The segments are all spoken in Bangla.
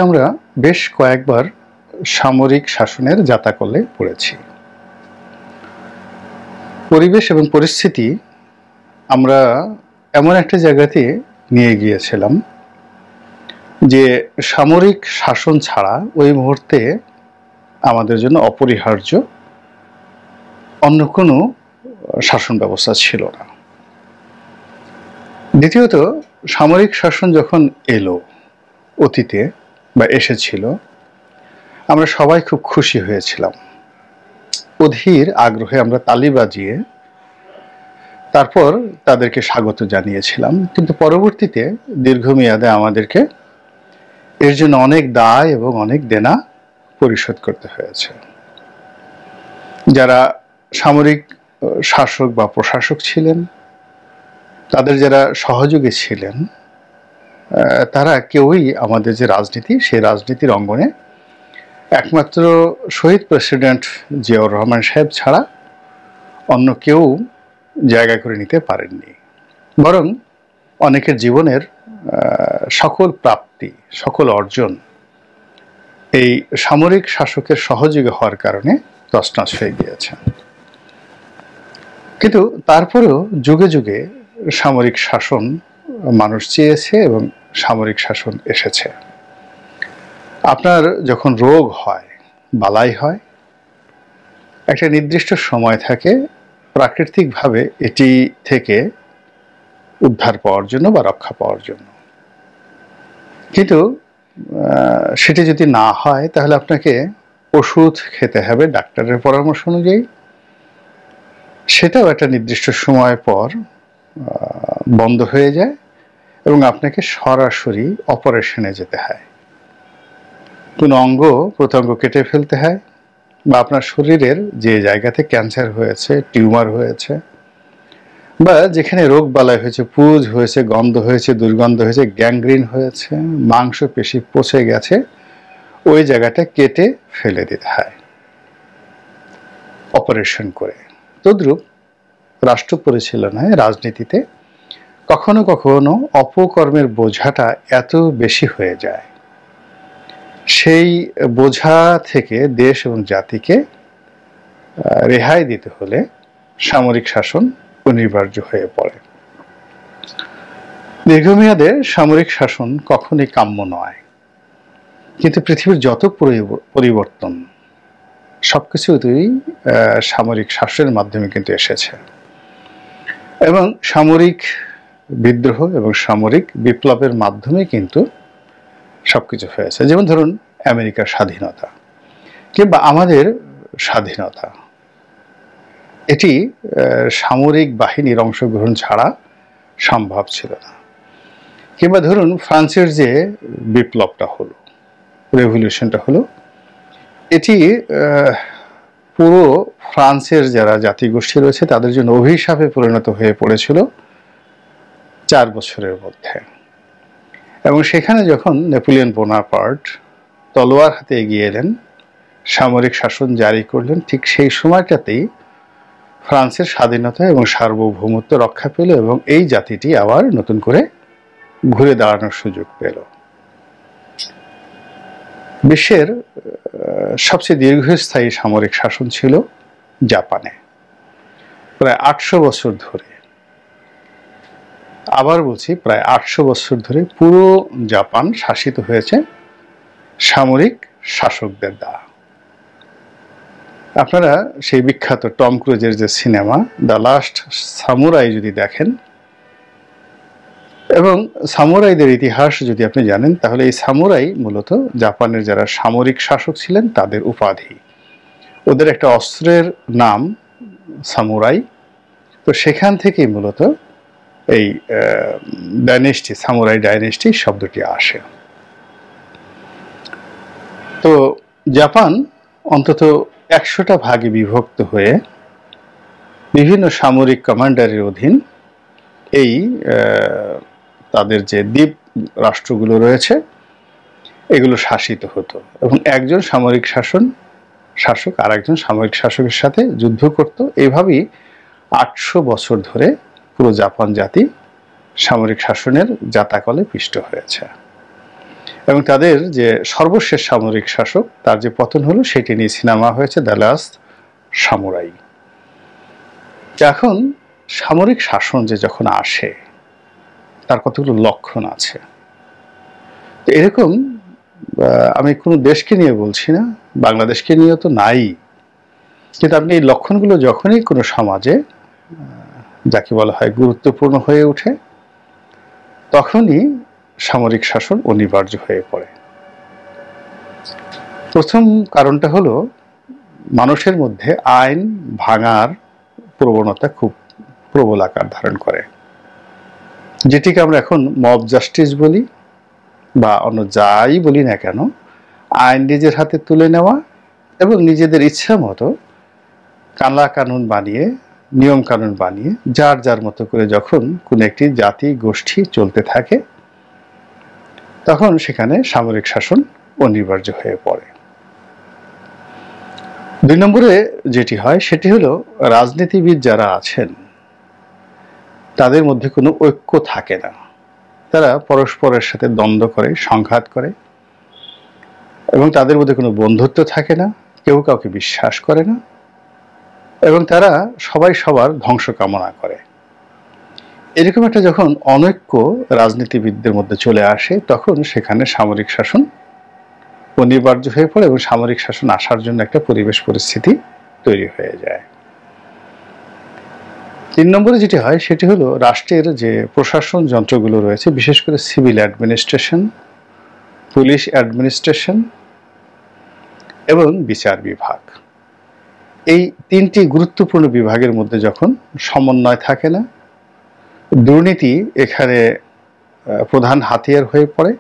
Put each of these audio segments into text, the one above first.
আমরা বেশ কয়েকবার সামরিক শাসনের জাতাকলে পড়েছি। পরিবেশ এবং পরিস্থিতি আমরা এমন একটা জায়গাতে নিয়ে গিয়েছিলাম যে সামরিক শাসন ছাড়া ওই মুহূর্তে আমাদের জন্য অপরিহার্য অন্য কোনো শাসন ব্যবস্থা ছিল না। দ্বিতীয়ত, সামরিক শাসন যখন এলো অতীতে বা এসেছিল, আমরা সবাই খুব খুশি হয়েছিলাম। অধীর আগ্রহে আমরা তালি বাজিয়ে তারপর তাদেরকে স্বাগত জানিয়েছিলাম। কিন্তু পরবর্তীতে দীর্ঘমেয়াদে আমাদেরকে এর জন্য অনেক দায় এবং অনেক দেনা পরিশোধ করতে হয়েছে। যারা সামরিক শাসক বা প্রশাসক ছিলেন, তাদের যারা সহযোগী ছিলেন, তারা কেউই আমাদের যে রাজনীতি, সেই রাজনীতির অঙ্গনে একমাত্র শহীদ প্রেসিডেন্ট জিয়াউর রহমান সাহেব ছাড়া অন্য কেউ জায়গা করে নিতে পারেননি। বরং অনেকের জীবনের সকল প্রাপ্তি, সকল অর্জন এই সামরিক শাসকের সহযোগী হওয়ার কারণে তছনছ হয়ে গিয়েছে। কিন্তু তারপরেও যুগে যুগে সামরিক শাসন মানুষ চেয়েছে এবং সামরিক শাসন এসেছে। আপনার যখন রোগ হয়, বালাই হয়, একটা নির্দিষ্ট সময় থাকে প্রাকৃতিকভাবে এটি থেকে উদ্ধার পাওয়ার জন্য বা রক্ষা পাওয়ার জন্য। কিন্তু সেটি যদি না হয় তাহলে আপনাকে ওষুধ খেতে হবে ডাক্তারের পরামর্শ অনুযায়ী। সেটাও একটা নির্দিষ্ট সময় পর বন্ধ হয়ে যায় এবং আপনাকে সরাসরি অপারেশনে যেতে হয়। কোনো অঙ্গ প্রত্যঙ্গ কেটে ফেলতে হয়, বা আপনার শরীরের যে জায়গাতে ক্যান্সার হয়েছে, টিউমার হয়েছে, বা যেখানে রোগ বালাই হয়েছে, পুজ হয়েছে, গন্ধ হয়েছে, দুর্গন্ধ হয়েছে, গ্যাংগ্রিন হয়েছে, মাংস পেশি পচে গেছে, ওই জায়গাটা কেটে ফেলে দিতে হয় অপারেশন করে। তদ্রূপ রাষ্ট্র পরিচালনায়, রাজনীতিতে কখনো কখনো অপকর্মের বোঝাটা এত বেশি হয়ে যায়, সেই বোঝা থেকে দেশ এবং জাতিকে রেহাই দিতে হলে সামরিক শাসন অনিবার্য হয়ে পড়ে। দীর্ঘমেয়াদে সামরিক শাসন কখনোই কাম্য নয়, কিন্তু পৃথিবীর যত পরিবর্তন সবকিছুতেই সামরিক শাসনের মাধ্যমে কিন্তু এসেছে, এবং সামরিক বিদ্রোহ এবং সামরিক বিপ্লবের মাধ্যমে কিন্তু সবকিছু হয়েছে। যেমন ধরুন আমেরিকার স্বাধীনতা কিংবা আমাদের স্বাধীনতা, এটি সামরিক বাহিনীর অংশগ্রহণ ছাড়া সম্ভব ছিল না। কিংবা ধরুন ফ্রান্সের যে বিপ্লবটা হলো, রেভলিউশনটা হলো, এটি পুরো ফ্রান্সের যারা জাতিগোষ্ঠী রয়েছে তাদের জন্য অভিশাপে পরিণত হয়ে পড়েছিল 4 বছরের মধ্যে। এবং সেখানে যখন নেপোলিয়ন বোনাপার্ট তলোয়ার হাতে এগিয়ে এলেন, সামরিক শাসন জারি করলেন, ঠিক সেই সময়টাতেই ফ্রান্সের স্বাধীনতা এবং সার্বভৌমত্ব রক্ষা পেল এবং এই জাতিটি আবার নতুন করে ঘুরে দাঁড়ানোর সুযোগ পেল। বিশ্বের সবচেয়ে দীর্ঘস্থায়ী সামরিক শাসন ছিল জাপানে, প্রায় 800 বছর ধরে। আবার বলছি, প্রায় 800 বছর ধরে পুরো জাপান শাসিত হয়েছে সামরিক শাসকদের দ্বারা। আপনারা সেই বিখ্যাত টম ক্রুজের যে সিনেমা দ্য লাস্ট সামুরাই যদি দেখেন এবং সামুরাইদের ইতিহাস যদি আপনি জানেন, তাহলে এই সামুরাই মূলত জাপানের যারা সামরিক শাসক ছিলেন তাদের উপাধি। ওদের একটা অস্ত্রের নাম সামুরাই। তো সেখান থেকেই মূলত এই ডাইনেস্টি, সামুরাই ডাইনেস্টি শব্দটি আসে। তো জাপান অন্তত 100টা ভাগে বিভক্ত হয়ে বিভিন্ন সামরিক কমান্ডারের অধীন এই তাদের যে দ্বীপ রাষ্ট্রগুলো রয়েছে এগুলো শাসিত হতো, এবং একজন সামরিক শাসক আর একজন সামরিক শাসকের সাথে যুদ্ধ করত। এইভাবেই 800 বছর ধরে পুরো জাপান জাতি সামরিক শাসনের জাতাকলে পিষ্ট হয়েছে। এবং তাদের যে সর্বশেষ সামরিক শাসক তার যে পতন হলো সেটি নিয়ে সিনেমা হয়েছে দ্য লাস্ট সামুরাই। এখন সামরিক শাসন যে যখন আসে তার কতগুলো লক্ষণ আছে। এরকম আমি কোনো দেশকে নিয়ে বলছি না, বাংলাদেশকে নিয়ে তো নাই, কিন্তু আপনি এই লক্ষণগুলো যখনই কোনো সমাজে যাকে বলা হয় গুরুত্বপূর্ণ হয়ে ওঠে তখনই সামরিক শাসন অনিবার্য হয়ে পড়ে। প্রথম কারণটা হলো মানুষের মধ্যে আইন ভাঙার প্রবণতা খুব প্রবল আকার ধারণ করে, যেটিকে আমরা এখন মব জাস্টিস বলি বা অন্য যাই বলি না কেন। আইন নিজের হাতে তুলে নেওয়া এবং নিজেদের ইচ্ছা মতো কালা কানুন বানিয়ে, নিয়ম কানুন বানিয়ে যার যার মতো করে যখন কোনো একটি জাতি গোষ্ঠী চলতে থাকে তখন সেখানে সামরিক শাসন অনিবার্য হয়ে পড়ে। 2 নম্বরে যেটি হয় সেটি হলো রাজনীতিবিদ যারা আছেন তাদের মধ্যে কোনো ঐক্য থাকে না। তারা পরস্পরের সাথে দ্বন্দ্ব করে, সংঘাত করে এবং তাদের মধ্যে কোনো বন্ধুত্ব থাকে না, কেউ কাউকে বিশ্বাস করে না এবং তারা সবাই সবার ধ্বংস কামনা করে। এরকম একটা যখন অনৈক্য রাজনীতিবিদদের মধ্যে চলে আসে তখন সেখানে সামরিক শাসন অনিবার্য হয়ে পড়ে এবং সামরিক শাসন আসার জন্য একটা পরিবেশ পরিস্থিতি তৈরি হয়ে যায়। 3 নম্বরে যেটি হয় সেটি হলো রাষ্ট্রের যে প্রশাসন যন্ত্রগুলো রয়েছে, বিশেষ করে সিভিল অ্যাডমিনিস্ট্রেশন, পুলিশ অ্যাডমিনিস্ট্রেশন এবং বিচার বিভাগ, এই 3টি গুরুত্বপূর্ণ বিভাগের মধ্যে যখন সমন্বয় থাকে না, দুর্নীতি এখানে প্রধান হাতিয়ার হয়ে পড়ে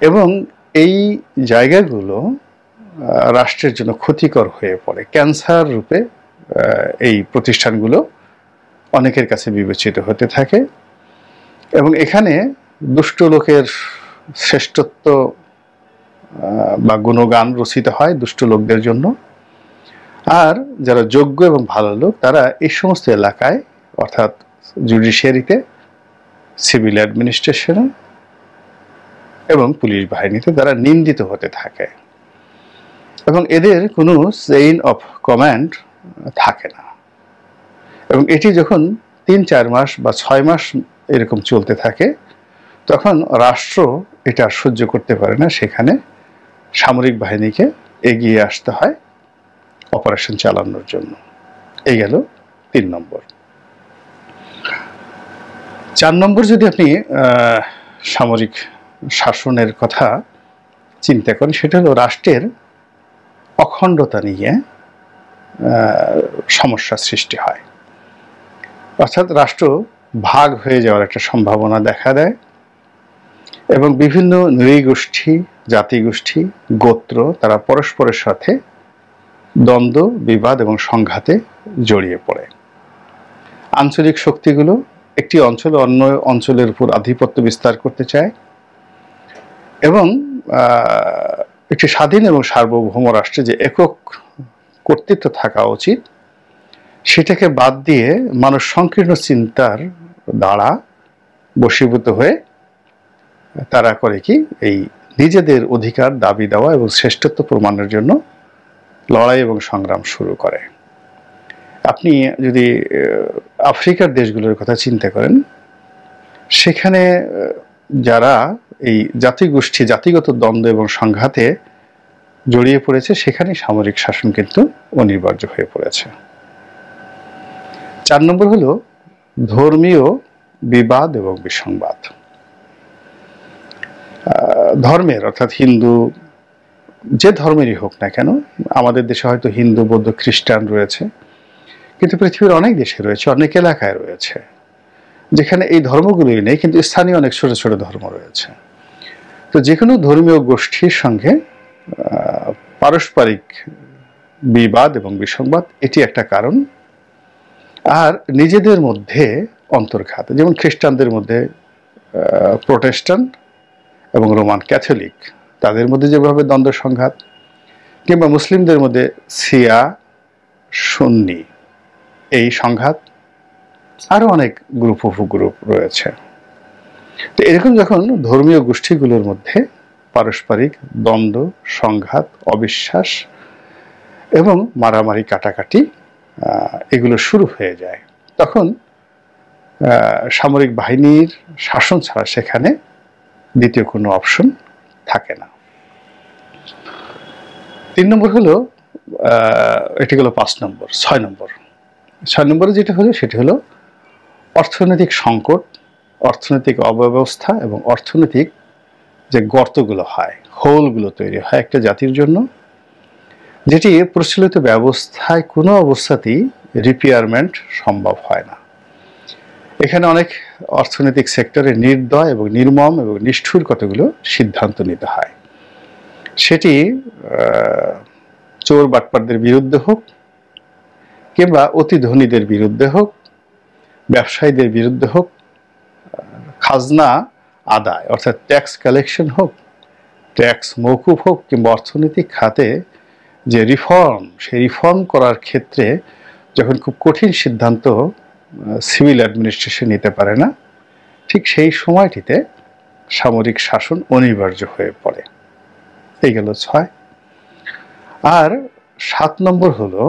এবং এই জায়গাগুলো রাষ্ট্রের জন্য ক্ষতিকর হয়ে পড়ে। ক্যান্সার রূপে এই প্রতিষ্ঠানগুলো অনেকের কাছে বিবেচিত হতে থাকে এবং এখানে দুষ্ট লোকের শ্রেষ্ঠত্ব বা গুণগান রচিত হয় দুষ্ট লোকদের জন্য, আর যারা যোগ্য এবং ভালো লোক তারা এই সমস্ত এলাকায় অর্থাৎ জুডিশিয়ারিতে, সিভিল অ্যাডমিনিস্ট্রেশনে এবং পুলিশ বাহিনীতে তারা নিন্দিত হতে থাকে এবং এদের কোনো চেইন অফ কমান্ড থাকে না। এবং এটি যখন 3-4 মাস বা 6 মাস এরকম চলতে থাকে তখন রাষ্ট্র এটা সহ্য করতে পারে না, সেখানে সামরিক বাহিনীকে এগিয়ে আসতে হয় অপারেশন চালানোর জন্য। এই গেল 3 নম্বর। 4 নম্বর যদি আপনি সামরিক শাসনের কথা চিন্তা করেন সেটা হলো রাষ্ট্রের অখণ্ডতা নিয়ে সমস্যা সৃষ্টি হয়, অর্থাৎ রাষ্ট্র ভাগ হয়ে যাওয়ার একটা সম্ভাবনা দেখা দেয় এবং বিভিন্ন নৃগোষ্ঠী, জাতিগোষ্ঠী, গোত্র তারা পরস্পরের সাথে দ্বন্দ্ব, বিবাদ এবং সংঘাতে জড়িয়ে পড়ে। আঞ্চলিক শক্তিগুলো একটি অঞ্চল অন্য অঞ্চলের উপর আধিপত্য বিস্তার করতে চায় এবং একটি স্বাধীন এবং সার্বভৌম রাষ্ট্রে যে একক কর্তৃত্ব থাকা উচিত সেটাকে বাদ দিয়ে মানুষ সংকীর্ণ চিন্তার দ্বারা বশীভূত হয়ে তারা করে কি এই নিজেদের অধিকার দাবি দেওয়া এবং শ্রেষ্ঠত্ব প্রমাণের জন্য লড়াই এবং সংগ্রাম শুরু করে। আপনি যদি আফ্রিকার দেশগুলোর কথা চিন্তা করেন সেখানে যারা এই জাতিগোষ্ঠী, জাতিগত দ্বন্দ্ব এবং সংঘাতে জড়িয়ে পড়েছে সেখানে সামরিক শাসন কিন্তু অনিবার্য হয়ে পড়েছে। 4 নম্বর হলো ধর্মীয় বিবাদ এবং বিসংবাদ। ধর্মের অর্থাৎ হিন্দু, যে ধর্মেরই হোক না কেন, আমাদের দেশে হয়তো হিন্দু, বৌদ্ধ, খ্রিস্টান রয়েছে, কিন্তু পৃথিবীর অনেক দেশে রয়েছে, অনেক এলাকায় রয়েছে যেখানে এই ধর্মগুলোই নেই কিন্তু স্থানীয় অনেক ছোট ছোট ধর্ম রয়েছে। তো যে কোনো ধর্মীয় গোষ্ঠীর সঙ্গে পারস্পরিক বিবাদ এবং বিসংবাদ এটি একটা কারণ। আর নিজেদের মধ্যে অন্তর্ঘাত, যেমন খ্রিস্টানদের মধ্যে প্রোটেস্ট্যান্ট এবং রোমান ক্যাথলিক তাদের মধ্যে যেভাবে দ্বন্দ্ব সংঘাত, কিংবা মুসলিমদের মধ্যে শিয়া সুন্নি এই সংঘাত, আরও অনেক গ্রুপ উপগ্রুপ রয়েছে। তো এরকম যখন ধর্মীয় গোষ্ঠীগুলোর মধ্যে পারস্পরিক দ্বন্দ্ব, সংঘাত, অবিশ্বাস এবং মারামারি কাটাকাটি এগুলো শুরু হয়ে যায়, তখন সামরিক বাহিনীর শাসন ছাড়া সেখানে দ্বিতীয় কোনো অপশন থাকে না। 3 নম্বর হলো, এটি হলো 5 নম্বর। 6 নম্বরে যেটা হলো সেটি হলো অর্থনৈতিক সংকট, অর্থনৈতিক অব্যবস্থা এবং অর্থনৈতিক যে গর্তগুলো হয়, হোলগুলো তৈরি হয় একটা জাতির জন্য, যেটি প্রচলিত ব্যবস্থায় কোনো অবস্থাতেই রিপেয়ারমেন্ট সম্ভব হয় না। এখানে অনেক অর্থনৈতিক সেক্টরে নির্দয় এবং নির্মম এবং নিষ্ঠুর কতগুলো সিদ্ধান্ত নিতে হয়। সেটি চোর বাটপারদের বিরুদ্ধে হোক, কিংবা অতি ধনীদের বিরুদ্ধে হোক, ব্যবসায়ীদের বিরুদ্ধে হোক, খাজনা আদায় অর্থাৎ ট্যাক্স কালেকশন হোক, ট্যাক্স মওকুফ হোক, কিংবা অর্থনৈতিক খাতে যে রিফর্ম, সেই রিফর্ম করার ক্ষেত্রে যখন খুব কঠিন সিদ্ধান্ত সিভিল অ্যাডমিনিস্ট্রেশন নিতে পারে না, ঠিক সেই সময়টিতে সামরিক শাসন অনিবার্য হয়ে পড়ে। এই গেল 6। আর 7 নম্বর হলো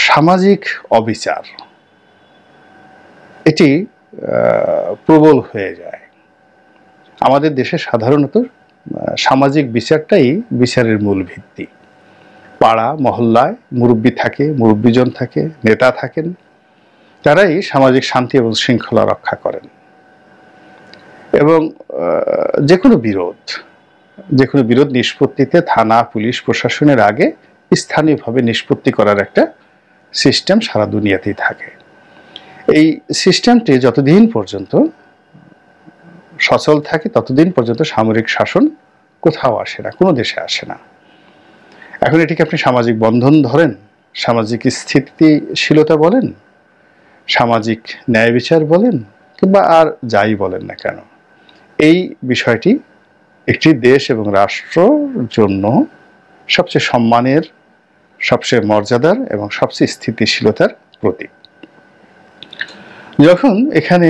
সামাজিক অবিচার। এটি প্রবল হয়ে যায়। আমাদের দেশে সাধারণত সামাজিক বিচারটাই বিচারের মূল ভিত্তি। পাড়া মহল্লায় মুরব্বি থাকে, মুরব্বিজন থাকে, নেতা থাকেন, তারাই সামাজিক শান্তি এবং শৃঙ্খলা রক্ষা করেন। এবং যে কোনো বিরোধ নিষ্পত্তিতে থানা, পুলিশ, প্রশাসনের আগে স্থানীয়ভাবে নিষ্পত্তি করার একটা সিস্টেম সারা দুনিয়াতেই থাকে। এই সিস্টেমটি যতদিন পর্যন্ত সচল থাকে ততদিন পর্যন্ত সামরিক শাসন কোথাও আসে না, কোনো দেশে আসে না। এখন এটিকে আপনি সামাজিক বন্ধন ধরেন, সামাজিক স্থিতিশীলতা বলেন, সামাজিক ন্যায় বিচার বলেন, কিংবা আর যাই বলেন না কেন, এই বিষয়টি একটি দেশ এবং রাষ্ট্রের জন্য সবচেয়ে সম্মানের, সবচেয়ে মর্যাদার এবং সবচেয়ে স্থিতিশীলতার প্রতীক। যখন এখানে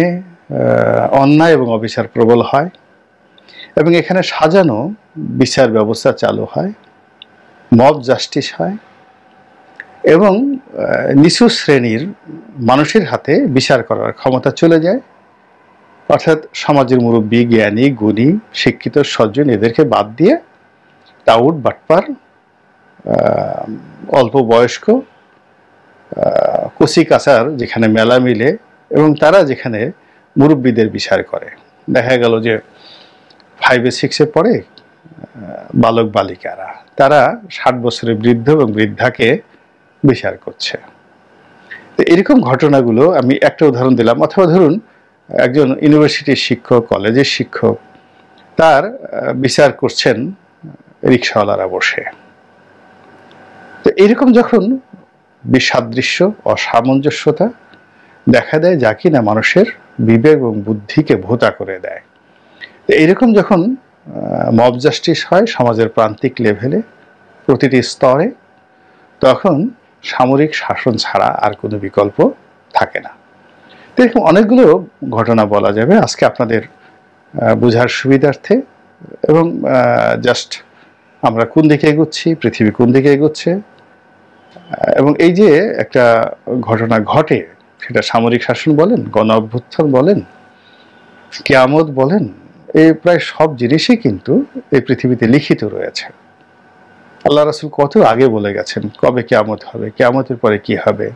অন্যায় এবং অবিচার প্রবল হয় এবং এখানে সাজানো বিচার ব্যবস্থা চালু হয়, মব জাস্টিস হয় এবং নিচু শ্রেণীর মানুষের হাতে বিচার করার ক্ষমতা চলে যায়, অর্থাৎ সমাজের মুরব্বী, জ্ঞানী, গুণী, শিক্ষিত সজ্জন এদেরকে বাদ দিয়ে টাউট, বাটপার, অল্প বয়স্ক, কচি কাচার যেখানে মেলা মিলে এবং তারা যেখানে মুরব্বীদের বিচার করে, দেখা গেল যে 5-6 পড়ে বালক বালিকারা, তারা 60 বছরের বৃদ্ধ এবং বৃদ্ধাকে বিচার করছে। তো এরকম ঘটনাগুলো আমি একটা উদাহরণ দিলাম। অথবা ধরুন একজন ইউনিভার্সিটির শিক্ষক, কলেজের শিক্ষক, তার বিচার করছেন রিক্সাওয়ালারা বসে। তো এরকম যখন বিসাদৃশ্য, অসামঞ্জস্যতা দেখা দেয়, যা কিনা মানুষের বিবেক এবং বুদ্ধিকে ভোঁতা করে দেয়, এইরকম যখন মব জাস্টিস হয় সমাজের প্রান্তিক লেভেলে, প্রতিটি স্তরে, তখন সামরিক শাসন ছাড়া আর কোনো বিকল্প থাকে না। এরকম অনেকগুলো ঘটনা বলা যাবে আজকে আপনাদের বোঝার সুবিধার্থে, এবং জাস্ট আমরা কোন দিকে এগোচ্ছি, পৃথিবী কোন দিকে এগোচ্ছে, এবং এই যে একটা ঘটনা ঘটে, সেটা সামরিক শাসন বলেন, গণ অভ্যুত্থান বলেন, কিয়ামত বলেন, এই প্রায় সব জিনিসই কিন্তু এই পৃথিবীতে লিখিত রয়েছে। আল্লাহ রাসূল কত আগে বলে গেছেন কবে কিয়ামত হবে, কিয়ামতের পরে কি হবে,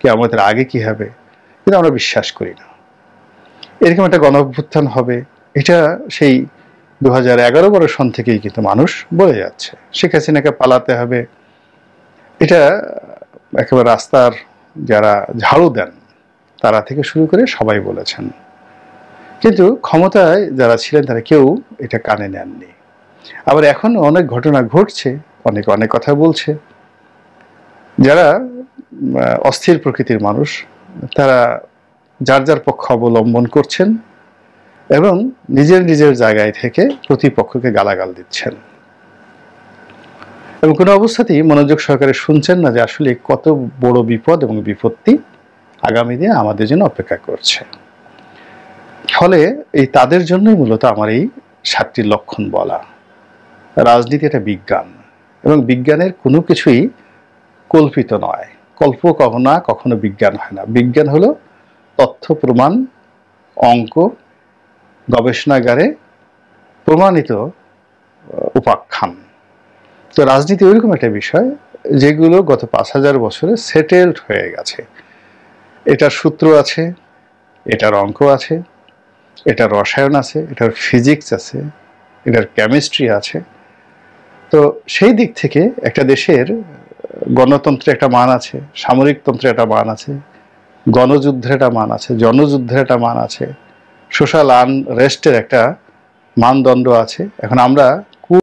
কিয়ামতের আগে কি হবে, কিন্তু আমরা বিশ্বাস করি না। এরকম একটা গণ অভ্যুত্থান হবে, এটা সেই 2011-12 সন থেকেই কিন্তু মানুষ বলে যাচ্ছে। শেখ হাসিনাকে পালাতে হবে, এটা একেবারে রাস্তার যারা ঝাড়ু দেন তারা থেকে শুরু করে সবাই বলেছেন, কিন্তু ক্ষমতায় যারা ছিলেন তারা কেউ এটা কানে নেননি। আবার এখন অনেক ঘটনা ঘটছে, অনেক অনেক কথা বলছে, যারা অস্থির প্রকৃতির মানুষ তারা যার যার পক্ষ অবলম্বন করছেন এবং নিজের নিজের জায়গায় থেকে প্রতিপক্ষকে গালাগাল দিচ্ছেন, এবং কোনো অবস্থাতেই মনোযোগ সহকারে শুনছেন না যে আসলে কত বড় বিপদ এবং বিপত্তি আগামী দিনে আমাদের জন্য অপেক্ষা করছে। ফলে এই তাদের জন্যই মূলত আমার এই 7টি লক্ষণ বলা। রাজনীতি একটা বিজ্ঞান, এবং বিজ্ঞানের কোনো কিছুই কল্পিত নয়। কল্প কখনো বিজ্ঞান হয় না। বিজ্ঞান হলো তথ্য, প্রমাণ, অঙ্ক, গবেষণাগারে প্রমাণিত উপাখ্যান। তো রাজনীতি ওইরকম একটা বিষয় যেগুলো গত 5000 বছরে সেটেলড হয়ে গেছে। এটার সূত্র আছে, এটার অঙ্ক আছে, এটার রসায়ন আছে, এটার ফিজিক্স আছে, এটার কেমিস্ট্রি আছে। তো সেই দিক থেকে একটা দেশের গণতন্ত্রের একটা মান আছে, সামরিকতন্ত্রের একটা মান আছে, গণযুদ্ধের একটা মান আছে, জনযুদ্ধের একটা মান আছে, সোশ্যাল আনরেস্টের একটা মানদণ্ড আছে। এখন আমরা